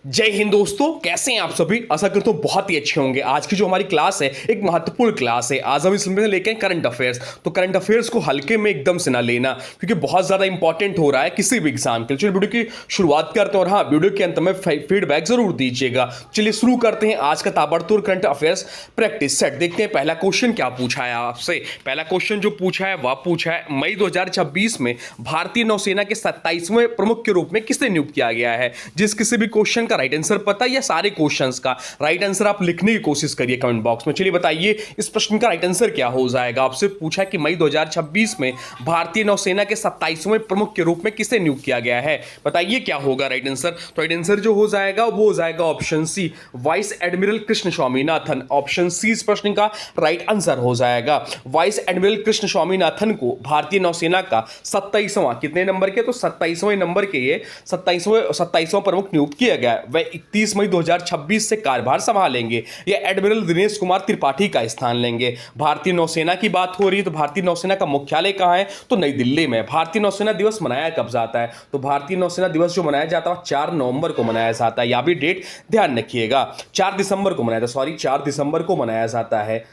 जय हिंद दोस्तों, कैसे हैं आप सभी। आशा करता हूं बहुत ही अच्छे होंगे। आज की जो हमारी क्लास है एक महत्वपूर्ण क्लास है। आज हम इसमें लेके हैं करंट अफेयर्स। तो करंट अफेयर्स को हल्के में एकदम से ना लेना, क्योंकि बहुत ज्यादा इंपॉर्टेंट हो रहा है किसी भी एग्जाम के लिए। चलिए वीडियो की शुरुआत करते हैं और हाँ, वीडियो के अंत में फीडबैक जरूर दीजिएगा। चलिए शुरू करते हैं आज का ताबड़तोड़ करंट अफेयर्स प्रैक्टिस सेट। देखते हैं पहला क्वेश्चन क्या पूछा है आपसे। पहला क्वेश्चन जो पूछा है वह पूछा है मई 2026 में भारतीय नौसेना के 27वें प्रमुख के रूप में किसे नियुक्त किया गया है। जिस किसी भी क्वेश्चन का राइट आंसर पता है या सारे क्वेश्चंस का राइट आंसर आप लिखने की कोशिश करिए कमेंट बॉक्स में। चलिए बताइए इस प्रश्न का राइट आंसर क्या हो जाएगा। आपसे पूछा कि मई 2026 में भारतीय नौसेना के 27वें प्रमुख के रूप में किसे नियुक्त किया गया है। बताइए क्या होगा राइट आंसर। तो राइट आंसर जो हो जाएगा वो हो जाएगा option C, vice admiral Krishna Swaminathan. Option C इस प्रश्न का राइट आंसर हो जाएगा। वाइस एडमिरल कृष्ण स्वामीनाथन को भारतीय नौसेना का 27वां कितने नंबर के, तो 27वें नंबर के ये 27वां प्रमुख नियुक्त किया गया है। वह 31 मई 2026 से कार्यभार संभालेंगे। यह एडमिरल दिनेश कुमार त्रिपाठी का स्थान लेंगे। भारतीय नौसेना की बात हो रही है तो भारतीय नौसेना का मुख्यालय कहां है, तो नई दिल्ली में। भारतीय नौसेना दिवस मनाया कब जाता है, तो भारतीय नौसेना दिवस जो मनाया जाता है 4 नवंबर को मनाया जाता है। यह भी डेट ध्यान रखिएगा, 4 दिसंबर को मनाया जाता है, 4 दिसंबर को मनाया जाता है।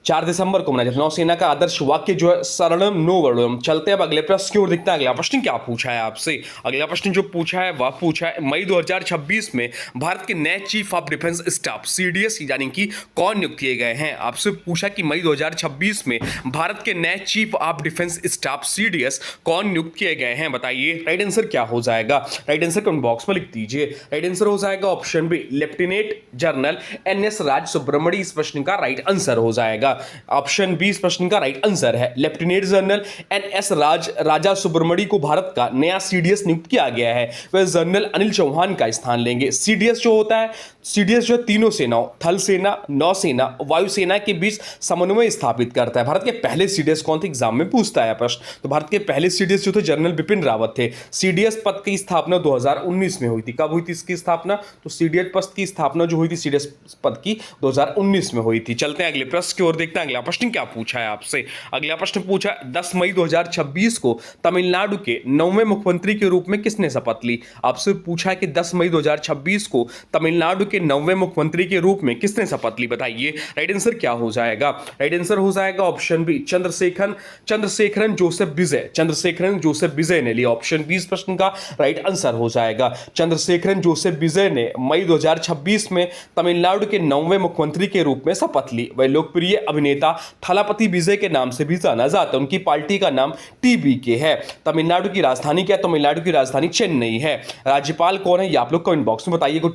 4 दिसंबर को मनाया जाता है। नौसेना का आदर्श वाक्य जो है शरणम नो वर्णम। चलते हैं अब अगले प्रश्न की ओर। देखते हैं अगला प्रश्न क्या पूछा है आपसे। अगला प्रश्न जो पूछा है वह पूछा है मई 2026 में भारत के नए chief of defence staff CDS यानी कि कौन नियुक्त किए गए हैं। आपसे पूछा कि मई 2026 में भारत के नए chief of defence staff CDS कौन नियुक्त किए गए हैं। बताइए राइट आंसर क्या हो जाएगा। राइट आंसर कमेंट बॉक्स में लिख दीजिए। राइट आंसर हो जाएगा option B, lieutenant general NS Raj Subramanya. इस प्रश्न का राइट आंसर हो जाएगा। ऑप्शन बी इस प्रश्न का राइट आंसर है। लेफ्टिनेंट जनरल एनएस राजा सुब्रमण्य को भारत का नया सीडीएस नियुक्त किया गया है। वह जनरल अनिल चौहान का स्थान लेंगे। सीडीएस जो होता है, सीडीएस जो तीनों सेनाओं थल सेना, नौसेना, वायुसेना के बीच समन्वय स्थापित करता है। भारत के पहले सीडीएस कौन थे, एग्जाम में पूछता है प्रश्न। तो भारत के पहले सीडीएस जो थे जनरल बिपिन रावत थे। सीडीएस पद की स्थापना 2019 में हुई थी। कब हुई थी इसकी स्थापना, तो सीडीएस पद की स्थापना जो हुई थी सीडीएस पद की 2019 में हुई थी। चलते हैं अगले प्रश्न की ओर। देखते हैं अगला प्रश्न क्या पूछा है आपसे। अगला प्रश्न पूछा 10 मई 2026 को तमिलनाडु के 9वें मुख्यमंत्री के रूप में किसने शपथ ली। आपसे पूछा है कि 10 मई 2026 को तमिलनाडु के 9वें मुख्यमंत्री के रूप में किसने शपथ ली। बताइए राइट आंसर क्या हो जाएगा। राइट आंसर हो जाएगा ऑप्शन बी, चंद्रशेखरन जोसेफ विजय। चंद्रशेखरन जोसेफ विजय ने लिया। ऑप्शन बी इस प्रश्न का राइट आंसर हो जाएगा। चंद्रशेखरन जोसेफ विजय ने मई 2026 में तमिलनाडु के 9वें मुख्यमंत्री के रूप में शपथ ली। वह लोकप्रिय अभिनेता थलापति विजय के नाम से भी जाना जाता है। उनकी पार्टी का नाम टीबीके है। तमिलनाडु की राजधानी क्या, तमिलनाडु की राजधानी चेन्नई है। राज्यपाल कौन है, ये आप लोग कमेंट बॉक्स में बताइएगा।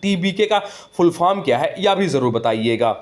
टीबीके का फुल फॉर्म क्या है, यह भी जरूर बताइएगा।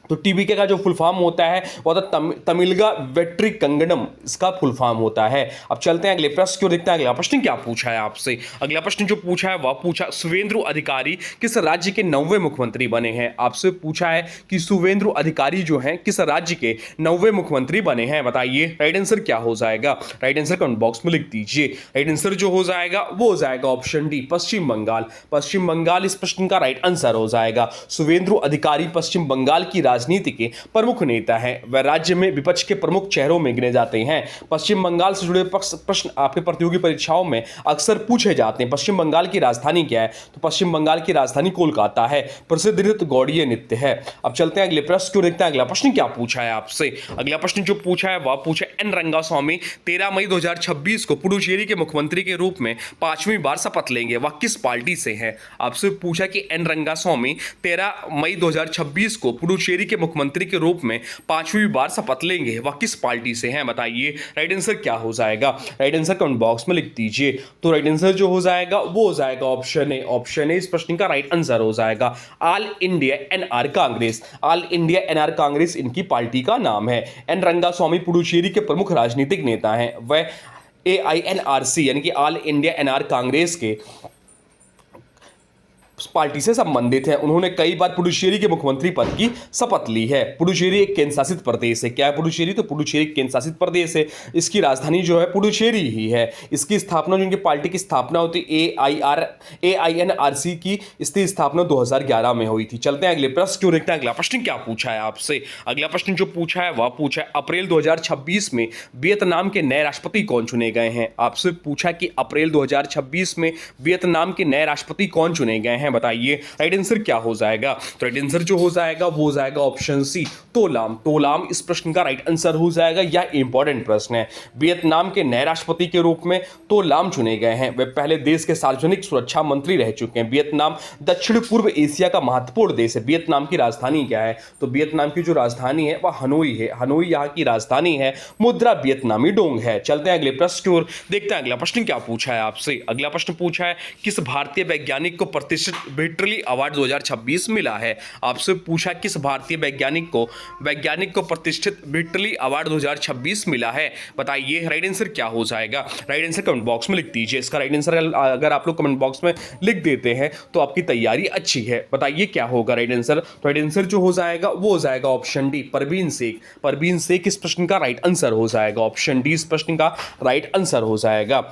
तो टीबीके का जो फुल फॉर्म होता है वो तो तमिलगा वेट्री कंगडम, इसका फुल फॉर्म होता है। अब चलते हैं अगले प्रश्न की ओर। देखते हैं अगला प्रश्न क्या पूछा है आपसे। अगला प्रश्न जो पूछा है वह पूछा शुवेंदु अधिकारी किस राज्य के 9वें मुख्यमंत्री बने हैं। आपसे पूछा है कि शुवेंदु अधिकारी जो हैं किस राज्य के 9वें मुख्यमंत्री बने हैं। बताइए राइट आंसर क्या हो जाएगा। राइट आंसर कमेंट बॉक्स में लिख दीजिए। राइट आंसर जो हो जाएगा वो हो जाएगा ऑप्शन डी, पश्चिम बंगाल। पश्चिम बंगाल इस प्रश्न का राइट आंसर हो जाएगा। शुवेंदु अधिकारी पश्चिम बंगाल की राजनीति के प्रमुख नेता हैं। वह राज्य में विपक्ष के प्रमुख चेहरों में गिने जाते हैं। पश्चिम बंगाल से जुड़े प्रश्न आपके प्रतियोगी परीक्षाओं में अक्सर पूछे जाते हैं। पश्चिम बंगाल की राजधानी क्या है, तो पश्चिम बंगाल की राजधानी कोलकाता है। प्रसिद्ध नृत्य गौड़ीय नृत्य है। अब चलते हैं अगले प्रश्न को। देखते हैं अगला प्रश्न क्या पूछा है आपसे। अगला प्रश्न जो पूछा है वह पूछा एन रंगास्वामी 13 मई 2026 को पुडुचेरी के मुख्यमंत्री के रूप में 5वीं बार शपथ लेंगे। वह किस पार्टी से है। आपसे पूछा कि एन रंगास्वामी 13 मई 2026 को पुडुचेरी के मुख्यमंत्री के रूप में 5वीं बार शपथ लेंगे। वह किस पार्टी से हैं। बताइए राइट आंसर क्या हो जाएगा। राइट आंसर कमेंट बॉक्स में लिख दीजिए। तो राइट आंसर जो हो जाएगा वो हो जाएगा ऑप्शन ए। ऑप्शन ए इस प्रश्न का राइट आंसर हो जाएगा। All India NR Congress. All India NR Congress इनकी पार्टी का नाम है। एन रंगास्वामी पुडुचेरी के प्रमुख राजनीतिक नेता हैं। वह AINRC यानी कि ऑल इंडिया एनआर कांग्रेस के पार्टी से संबंधित है। उन्होंने कई बार पुडुचेरी के मुख्यमंत्री पद की शपथ ली है। पुडुचेरी एक केंद्र शासित प्रदेश है। क्या है पुडुचेरी? तो पुडुचेरी एक केंद्र शासित प्रदेश है। इसकी राजधानी जो है पुडुचेरी ही है। इसकी स्थापना, जो इनकी पार्टी की स्थापना होती AINRC की, इसकी स्थापना 2011 में हुई थी। चलते हैं अगले प्रश्न क्यों देखते हैं। अगला प्रश्न क्या पूछा है आपसे। अगला प्रश्न जो पूछा है वह पूछा है अप्रैल 2026 में वियतनाम के नए राष्ट्रपति कौन चुने गए हैं। आपसे पूछा कि अप्रैल 2026 में वियतनाम के नए राष्ट्रपति कौन चुने गए हैं, बताइए राइट आंसर क्या हो जाएगा। तो राइट आंसर जो हो जाएगा वो हो जाएगा ऑप्शन सी, तोलाम। तोलाम इस प्रश्न का राइट आंसर हो जाएगा। यह इंपॉर्टेंट प्रश्न है। वियतनाम के नए राष्ट्रपति के रूप में तोलाम चुने गए हैं। वे पहले देश के सार्वजनिक सुरक्षा मंत्री रह चुके हैं। वियतनाम दक्षिण पूर्व एशिया का महत्वपूर्ण देश है। वियतनाम की राजधानी क्या है? तो वियतनाम की जो राजधानी है वह हनोई है। हनोई यहाँ की राजधानी है। मुद्रा वियतनामी डोंग है। चलते हैं अगले प्रश्न की ओर, देखते हैं अगला प्रश्न क्या पूछा है आपसे। अगला प्रश्न पूछा है किस भारतीय वैज्ञानिक को प्रतिष्ठित विक्टरी अवार्ड 2026 मिला है। आपसे पूछा किस भारतीय वैज्ञानिक को प्रतिष्ठित विक्टरी अवार्ड 2026 मिला है, बताइए राइट आंसर क्या हो जाएगा। राइट आंसर कमेंट बॉक्स में लिख दीजिए। इसका राइट आंसर अगर आप लोग कमेंट बॉक्स में लिख देते हैं तो आपकी तैयारी अच्छी है। बताइए क्या होगा राइट आंसर। तो राइट आंसर जो हो जाएगा वो हो जाएगा ऑप्शन डी, परवीन शेख। परवीन शेख इस प्रश्न का राइट आंसर हो जाएगा। ऑप्शन डी इस प्रश्न का राइट आंसर हो जाएगा।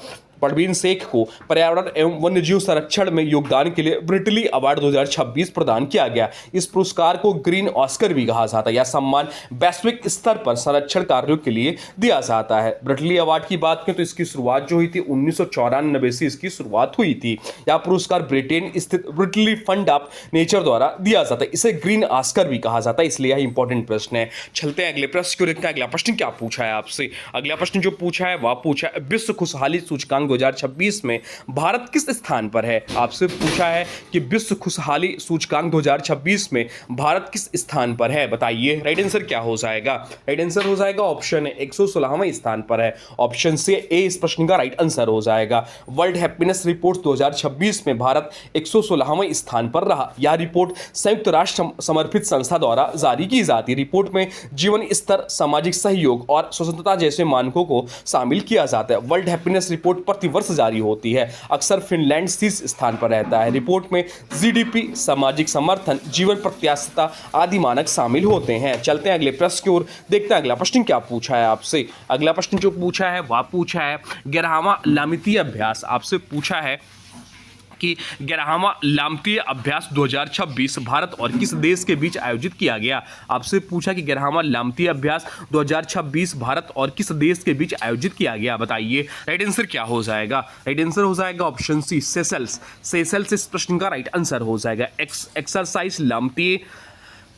परवीन शेख को पर्यावरण एवं वन्यजीव संरक्षण में योगदान के लिए ब्रिटली अवार्ड 2026 प्रदान किया गया। इस पुरस्कार को ग्रीन ऑस्कर भी कहा जाता है। यह सम्मान वैश्विक स्तर पर संरक्षण कार्यों के लिए दिया जाता है। ब्रिटली अवार्ड की बात करें तो इसकी शुरुआत जो हुई थी 1994 से इसकी शुरुआत हुई थी। यह पुरस्कार ब्रिटेन स्थित ब्रिटली फंड ऑफ नेचर द्वारा दिया जाता है। इसे ग्रीन ऑस्कर भी कहा जाता है, इसलिए यह इंपॉर्टेंट प्रश्न है। चलते हैं अगले प्रश्न को देखते हैं। अगला प्रश्न क्या पूछा है आपसे। अगला प्रश्न जो पूछा है वह पूछा है विश्व खुशहाली सूचकांक 2026 में भारत किस स्थान पर है। आपसे पूछा है कि विश्व खुशहाली सूचकांक 2026 में भारत किस स्थान पर है, बताइए राइट आंसर क्या हो जाएगा। राइट आंसर हो जाएगा ऑप्शन ए 116वें स्थान पर है। ऑप्शन सी ए इस प्रश्न का राइट आंसर हो जाएगा। वर्ल्ड हैप्पीनेस रिपोर्ट 2026 में भारत 116वें स्थान पर रहा। यह रिपोर्ट संयुक्त राष्ट्र समर्पित संस्था द्वारा जारी की जाती है। रिपोर्ट में जीवन स्तर, सामाजिक सहयोग और स्वतंत्रता जैसे मानकों को शामिल किया जाता है। वर्ल्ड हैप्पीनेस रिपोर्ट प्रतिवर्ष जारी होती है। अक्सर फिनलैंड शीर्ष स्थान पर रहता है। रिपोर्ट में जीडीपी, सामाजिक समर्थन, जीवन प्रत्याशिता आदि मानक शामिल होते हैं। चलते हैं अगले प्रश्न की ओर, देखते हैं अगला प्रश्न क्या पूछा है आपसे। अगला प्रश्न जो पूछा है वह पूछा है 11वां लामितीय अभ्यास। आपसे पूछा है कि 11वां लामितीय अभ्यास 2026 भारत और किस देश के बीच आयोजित किया गया। आपसे पूछा कि 11वां लामितीय अभ्यास 2026 भारत और किस देश के बीच आयोजित किया गया, बताइए राइट आंसर क्या हो जाएगा। राइट आंसर हो जाएगा ऑप्शन सी, सेशल्स। सेशल्स इस प्रश्न का राइट आंसर हो जाएगा। एक्सरसाइज लामितीय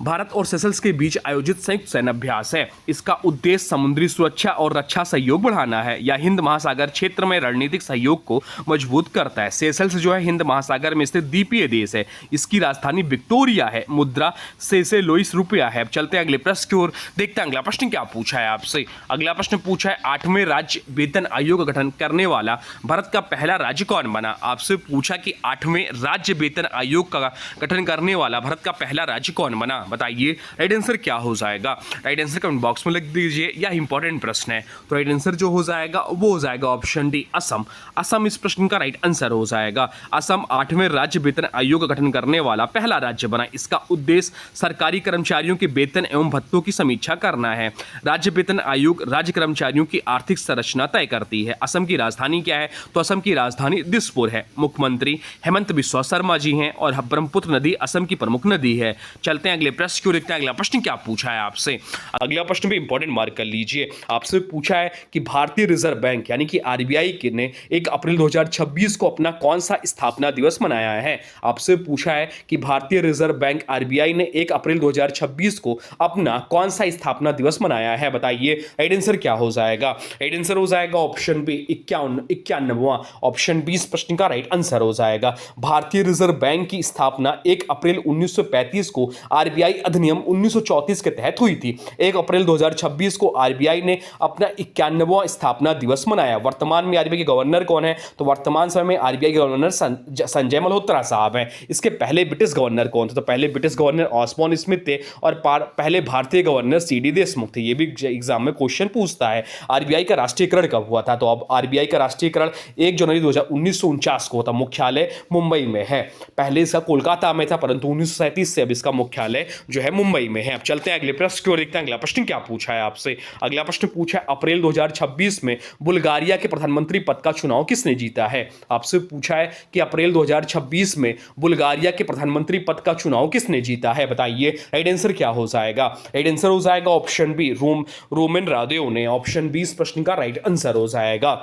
भारत और सेशल्स के बीच आयोजित संयुक्त सैन्य अभ्यास है। इसका उद्देश्य समुद्री सुरक्षा और रक्षा सहयोग बढ़ाना है। यह हिंद महासागर क्षेत्र में रणनीतिक सहयोग को मजबूत करता है। सेशल्स जो है हिंद महासागर में स्थित द्वीपीय देश है। इसकी राजधानी विक्टोरिया है। मुद्रा सेशेलोइस रुपया है। चलते हैं अगले प्रश्न की ओर, देखते हैं अगला प्रश्न क्या पूछा है आपसे। अगला प्रश्न पूछा है 8वें राज्य वेतन आयोग का गठन करने वाला भारत का पहला राज्य कौन बना। आपसे पूछा कि 8वें राज्य वेतन आयोग का गठन करने वाला भारत का पहला राज्य कौन बना, बताइए राइट आंसर क्या हो जाएगा। राइट आंसर कमेंट बॉक्स में लिख दीजिए। यह इंपॉर्टेंट प्रश्न है। तो राइट आंसर जो हो जाएगा वो हो जाएगा ऑप्शन डी, असम। असम इस प्रश्न का राइट आंसर हो जाएगा। असम 8वें राज्य वेतन आयोग का गठन करने वाला पहला राज्य बना। इसका उद्देश्य सरकारी कर्मचारियों के वेतन एवं भत्तों की समीक्षा करना है। राज्य वेतन आयोग राज्य कर्मचारियों की आर्थिक संरचना तय करती है। असम की राजधानी क्या है, तो असम की राजधानी दिसपुर है। मुख्यमंत्री हेमंत बिस्वा शर्मा जी हैं और ब्रह्मपुत्र नदी असम की प्रमुख नदी है। चलते हैं अगले प्रश्न क्यों देखते हैं। अगला प्रश्न क्या पूछा है आपसे। अगला प्रश्न भी इंपॉर्टेंट मार्क कर लीजिए। आपसे पूछा है कि भारतीय रिजर्व बैंक यानी कि आरबीआई ने 1 अप्रैल 2026 को अपना कौन सा स्थापना दिवस मनाया है। आपसे पूछा है कि भारतीय रिजर्व बैंक आरबीआई ने 1 अप्रैल 2026 को अपना कौन सा स्थापना दिवस मनाया है, बताइए राइट आंसर क्या हो जाएगा। राइट आंसर हो जाएगा ऑप्शन बी, 91वां। ऑप्शन बी इस प्रश्न का राइट आंसर हो जाएगा। भारतीय रिजर्व बैंक की स्थापना 1 अप्रैल 1935 को आरबीआई आरबीआई अधिनियम 1934 के तहत हुई थी। 1 अप्रैल 2026 को आरबीआई ने अपना 91वां स्थापना दिवस मनाया। वर्तमान में आरबीआई के गवर्नर कौन है? तो वर्तमान समय में आरबीआई के गवर्नर संजय मल्होत्रा साहब हैं। इसके पहले ब्रिटिश गवर्नर कौन थे? तो पहले ब्रिटिश गवर्नर ऑसबॉर्न स्मिथ थे और पहले भारतीय गवर्नर सीडी देशमुख थे। ये भी एग्जाम में क्वेश्चन पूछता है। आरबीआई का राष्ट्रीयकरण कब हुआ था? तो अब आरबीआई का राष्ट्रीयकरण 1 जनवरी 1949 को होता। मुख्यालय मुंबई में है। पहले इसका कोलकाता में था, परंतु 1937 से अब इसका मुख्यालय जो है मुंबई में है। अब चलते हैं अगले प्रश्न की ओर, देखते हैं अगला प्रश्न क्या पूछा है आपसे। अगला प्रश्न पूछा है अप्रैल 2026 में बुल्गारिया के प्रधानमंत्री पद का चुनाव किसने जीता है? आपसे पूछा है कि अप्रैल 2026 में बुल्गारिया के प्रधानमंत्री पद का चुनाव किसने जीता है? बताइए राइट आंसर क्या हो जाएगा? राइट आंसर हो जाएगा ऑप्शन बी, रोमन रादेव ने। ऑप्शन बी इस प्रश्न का राइट आंसर हो जाएगा।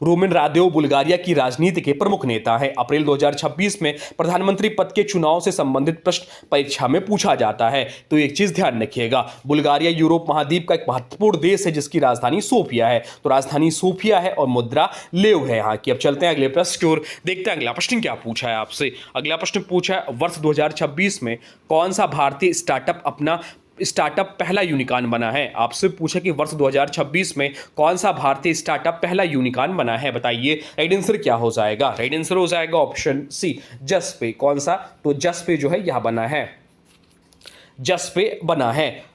रोमन रादेव बुल्गारिया की राजनीति के प्रमुख नेता हैं। अप्रैल 2026 में प्रधानमंत्री पद के चुनाव से संबंधित प्रश्न परीक्षा में पूछा जाता है। तो एक चीज ध्यान रखिएगा, बुल्गारिया यूरोप महाद्वीप का एक महत्वपूर्ण देश है जिसकी राजधानी सोफिया है। तो राजधानी सोफिया है और मुद्रा लेव है यहाँ की। अब चलते हैं अगले प्रश्न की ओर, देखते हैं अगला प्रश्न क्या पूछा है आपसे। अगला प्रश्न पूछा है वर्ष 2026 में कौन सा भारतीय स्टार्टअप पहला यूनिकॉर्न बना है? आपसे पूछा कि वर्ष 2026 में कौन सा भारतीय स्टार्टअप पहला यूनिकॉर्न बना है? बताइए राइट आंसर क्या हो जाएगा? राइट आंसर हो जाएगा ऑप्शन सी, जसपे। कौन सा? तो जसपे जो है यह बना है, जसपे बना है।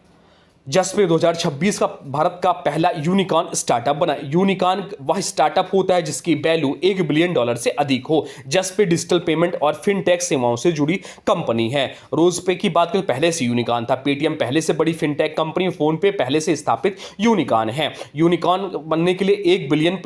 जसपे 2026 का भारत का पहला यूनिकॉर्न स्टार्टअप बना। यूनिकॉर्न वह स्टार्टअप होता है जिसकी वैल्यू $1 बिलियन से अधिक हो। जसपे डिजिटल पेमेंट और फिनटेक सेवाओं से जुड़ी कंपनी है। रोजपे की बात करें पहले से यूनिकॉर्न था। पेटीएम पहले से बड़ी फिनटेक कंपनी, फोन पे पहले से स्थापित यूनिकॉर्न है। यूनिकॉर्न बनने के लिए 1 बिलियन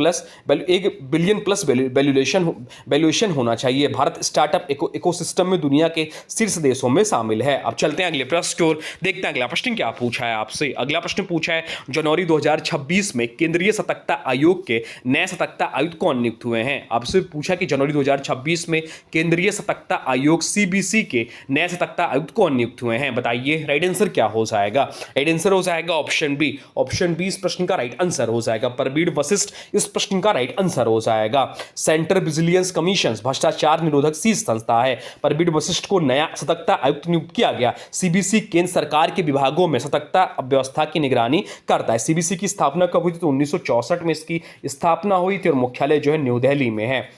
प्लस वैल्यूएशन होना चाहिए। भारत स्टार्टअप इकोसिस्टम में दुनिया के शीर्ष देशों में शामिल है। अब चलते हैं अगले प्रश्न की ओर, देखते हैं अगला प्रश्न क्या पूछा है आपसे। अगला प्रश्न पूछा है जनवरी 2026 में केंद्रीय सतर्कता आयोग के नए सतर्कता आयुक्त कौन नियुक्त हुए हैं? आपसे पूछा कि जनवरी 2026 में केंद्रीय सतर्कता आयोग सीबीसी के नए सतर्कता आयुक्त कौन नियुक्त हुए हैं? बताइए राइट आंसर क्या हो जाएगा? राइट आंसर हो जाएगा ऑप्शन बी। ऑप्शन बी इस प्रश्न का राइट आंसर हो जाएगा। परवीर वशिष्ठ इस प्रश्न का राइट आंसर हो जाएगा। सेंट्रल विजिलेंस कमीशन भ्रष्टाचार निरोधक शीर्ष संस्था है। परवीर वशिष्ठ को नया सतर्कता आयुक्त नियुक्त किया गया। सीबीसी केंद्र सरकार के विभागों में सतर्कता व्यवस्था की निगरानी करता है। सीबीसी की स्थापना कब हुई थी? तो 1964 में इसकी स्थापना हुई थी और मुख्यालय जो है न्यू दिल्ली में है।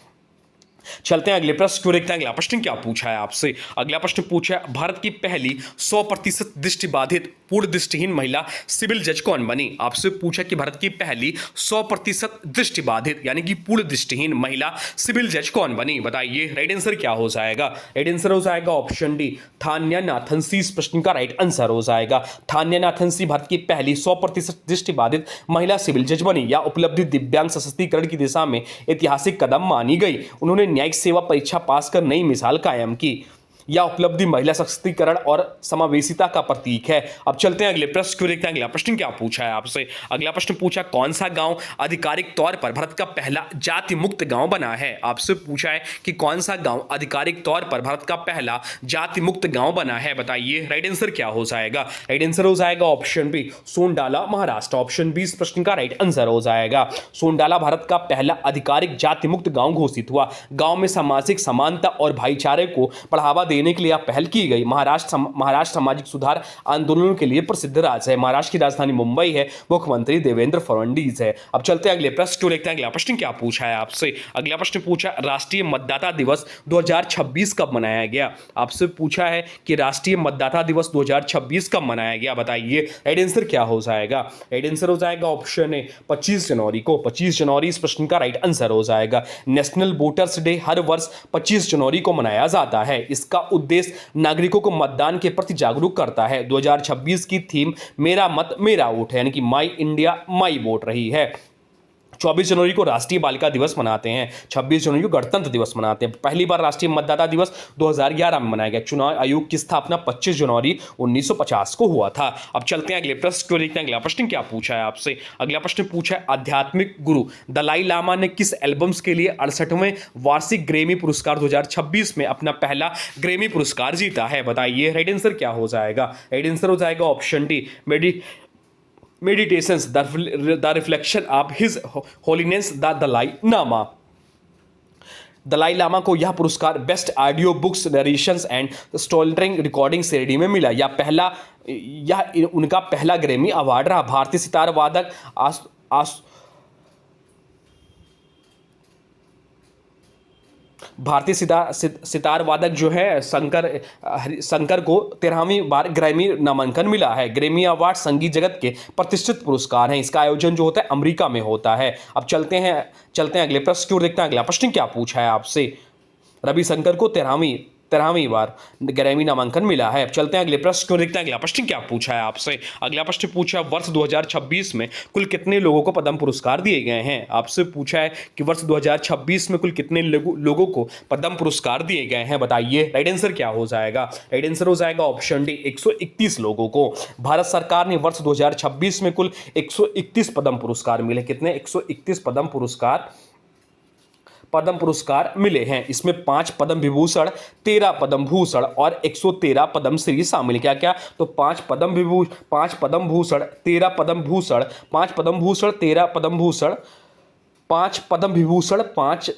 चलते हैं अगले प्रश्न को, देखते हैं अगला प्रश्न क्या पूछा है आपसे। अगला प्रश्न पूछा है भारत की पहली 100% दृष्टिबाधित पूर्ण दृष्टिहीन महिला सिविल जज कौन बनी? आपसे पूछा कि भारत की पहली 100% दृष्टिबाधित यानी कि पूर्ण दृष्टिहीन महिला सिविल जज कौन बनी? बताइए राइट आंसर क्या हो जाएगा? राइट आंसर हो जाएगा ऑप्शन डी, थान्या नाथन सी इस प्रश्न का राइट आंसर हो जाएगा। थान्या नाथन सी भारत की पहली 100% दृष्टिबाधित महिला सिविल जज बनी। यह उपलब्धि दिव्यांग सशक्तिकरण की दिशा में ऐतिहासिक कदम मानी गई। उन्होंने न्यायिक सेवा परीक्षा पास कर नई मिसाल कायम की। यह उपलब्धि महिला सशक्तिकरण और समावेशिता का प्रतीक है। अब चलते हैं अगले प्रश्न को, देखते हैं अगला प्रश्न क्या पूछा है आपसे। अगला प्रश्न पूछा कौन सा गांव आधिकारिक तौर पर भारत का पहला जाति मुक्त गांव बना है? आपसे पूछा है कि कौन सा गांव आधिकारिक तौर पर भारत का पहला जाति मुक्त गांव बना है? बताइए राइट आंसर क्या हो जाएगा? राइट आंसर हो जाएगा option B, Sondala Maharashtra. Option B इस प्रश्न का राइट आंसर हो जाएगा। सोंडाला भारत का पहला आधिकारिक जाति मुक्त गांव घोषित हुआ। गांव में सामाजिक समानता और भाईचारे को बढ़ावा देने के लिए पहल की गई। महाराष्ट्र सामाजिक सुधार आंदोलन के लिए प्रसिद्ध राज्य है। महाराष्ट्र की राजधानी मुंबई है। मुख्यमंत्री देवेंद्र फडणवीस है। अब चलते हैं अगले प्रश्न को, देखते हैं अगला प्रश्न क्या पूछा है आपसे। अगला प्रश्न पूछा राष्ट्रीय मतदाता दिवस 2026 कब मनाया गया? आपसे पूछा है कि राष्ट्रीय मतदाता दिवस 2026 कब मनाया गया? बताइए राइट आंसर क्या हो जाएगा? राइट आंसर हो जाएगा ऑप्शन ए, 25 जनवरी को। 25 जनवरी इस प्रश्न का राइट आंसर हो जाएगा। नेशनल वोटर्स डे हर वर्ष 25 जनवरी को मनाया जाता है। इसका उद्देश्य नागरिकों को मतदान के प्रति जागरूक करता है। 2026 की थीम मेरा मत मेरा वोट है, यानी कि माई इंडिया माई वोट रही है। 24 जनवरी को राष्ट्रीय बालिका दिवस मनाते हैं। 26 जनवरी को गणतंत्र दिवस मनाते हैं। पहली बार राष्ट्रीय मतदाता दिवस 2011 में मनाया गया। चुनाव आयोग की स्थापना 25 जनवरी 1950 को हुआ था। अब चलते हैं अगले प्रश्न को, देखते हैं अगला प्रश्न क्या पूछा है आपसे। अगला प्रश्न पूछा है आध्यात्मिक गुरु दलाई लामा ने किस एल्बम्स के लिए 68वें वार्षिक ग्रेमी पुरस्कार 2026 में अपना पहला ग्रेमी पुरस्कार जीता है? बताइए राइट आंसर क्या हो जाएगा? राइट आंसर हो जाएगा option D, Meditations, the reflection of His Holiness the Dalai Lama। Dalai Lama को यह पुरस्कार best audio books narrations and storytelling recording श्रेणी में मिला। यह उनका पहला ग्रैमी अवार्ड रहा। भारतीय सितार वादक भारतीय सितार वादक जो है शंकर को 13वीं बार ग्रैमी नामांकन मिला है। ग्रैमी अवार्ड संगीत जगत के प्रतिष्ठित पुरस्कार हैं। इसका आयोजन जो होता है अमेरिका में होता है। अब चलते हैं अगले प्रश्न की ओर, देखते हैं अगला प्रश्न क्या पूछा है आपसे। रविशंकर को 13वीं बार ग्रैमी नामांकन मिला है। अब चलते हैं अगले प्रश्न को, देखते हैं अगला प्रश्न क्या पूछा है आपसे। अगला प्रश्न पूछा है वर्ष 2026 में कुल कितने लोगों को पद्म पुरस्कार दिए गए हैं। आपसे पूछा है कि वर्ष 2026 में कुल कितने लोगों को पद्म पुरस्कार दिए गए हैं, बताइए। राइट आंसर क्या हो जाएगा? राइट आंसर हो जाएगा ऑप्शन डी, 131 लोगों को। भारत सरकार ने वर्ष 2026 में कुल 131 पद्म पुरस्कार मिले। कितने? 131 पद्म पुरस्कार मिले हैं। इसमें 5 पद्म विभूषण, 13 पद्म भूषण और 113 पद्म श्री शामिल। क्या क्या? तो 5 पद्म भूषण, 13 पद्म भूषण, 13 पद्म भूषण, 5 पद्म विभूषण,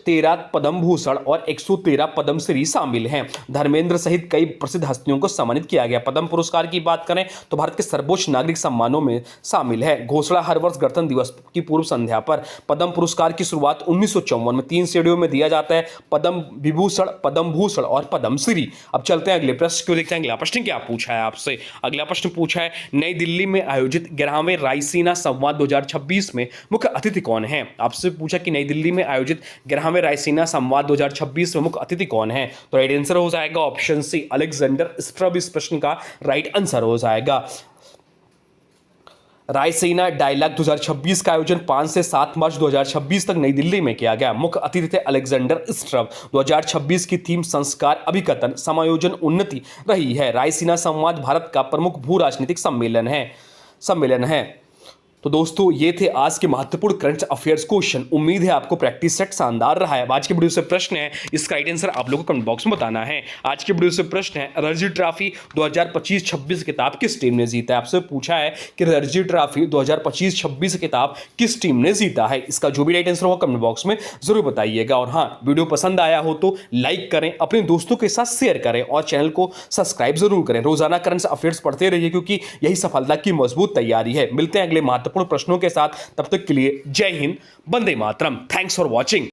13 पद्म भूषण और 113 पद्म श्री शामिल हैं। धर्मेंद्र सहित कई प्रसिद्ध हस्तियों को सम्मानित किया गया। पद्म पुरस्कार की बात करें तो भारत के सर्वोच्च नागरिक सम्मानों में शामिल है। घोषणा हर वर्ष गणतंत्र दिवस की पूर्व संध्या पर। पद्म पुरस्कार की शुरुआत 1954 में 3 श्रेणियों में दिया जाता है, पद्म विभूषण, पद्म भूषण और पद्म श्री। अब चलते हैं अगले प्रश्न को, देखते हैं अगला प्रश्न क्या पूछा है आपसे। अगला प्रश्न पूछा है नई दिल्ली में आयोजित 11वें रायसीना संवाद 2026 में मुख्य अतिथि कौन है। आपसे पूछा कि नई दिल्ली में आयोजित 11वें रायसीना संवाद 2026 में मुख्य अतिथि कौन है। तो राइट आंसर हो जाएगा ऑप्शन सी, अलेक्जेंडर स्ट्रब इस प्रश्न का राइट आंसर हो जाएगा। रायसीना डायलॉग 2026 का आयोजन 5 से 7 मार्च 2026 तक नई दिल्ली में किया गया। मुख्य अतिथि थे अलेक्जेंडर स्ट्रब। 2026 की थीम संस्कार, अभिकथन, समायोजन, उन्नति रही है। रायसीना संवाद भारत का प्रमुख भू राजनीतिक सम्मेलन है। तो दोस्तों ये थे आज के महत्वपूर्ण करंट अफेयर्स क्वेश्चन। उम्मीद है आपको प्रैक्टिस सेट शानदार रहा है। आज के वीडियो से प्रश्न है, इसका राइट आंसर आप लोगों को कमेंट बॉक्स में बताना है। आज के वीडियो से प्रश्न है रणजी ट्रॉफी 2025-26 किताब किस टीम ने जीता है। आपसे पूछा है कि रणजी ट्रॉफी 2025-26 किताब किस टीम ने जीता है। इसका जो भी राइट आंसर होगा कमेंट बॉक्स में जरूर बताइएगा। और हाँ, वीडियो पसंद आया हो तो लाइक करें, अपने दोस्तों के साथ शेयर करें और चैनल को सब्सक्राइब जरूर करें। रोजाना करंट अफेयर्स पढ़ते रहिए क्योंकि यही सफलता की मजबूत तैयारी है। मिलते हैं अगले महत्वपूर्ण प्रश्नों के साथ, तब तक के लिए जय हिंद, वंदे मातरम। Thanks for watching.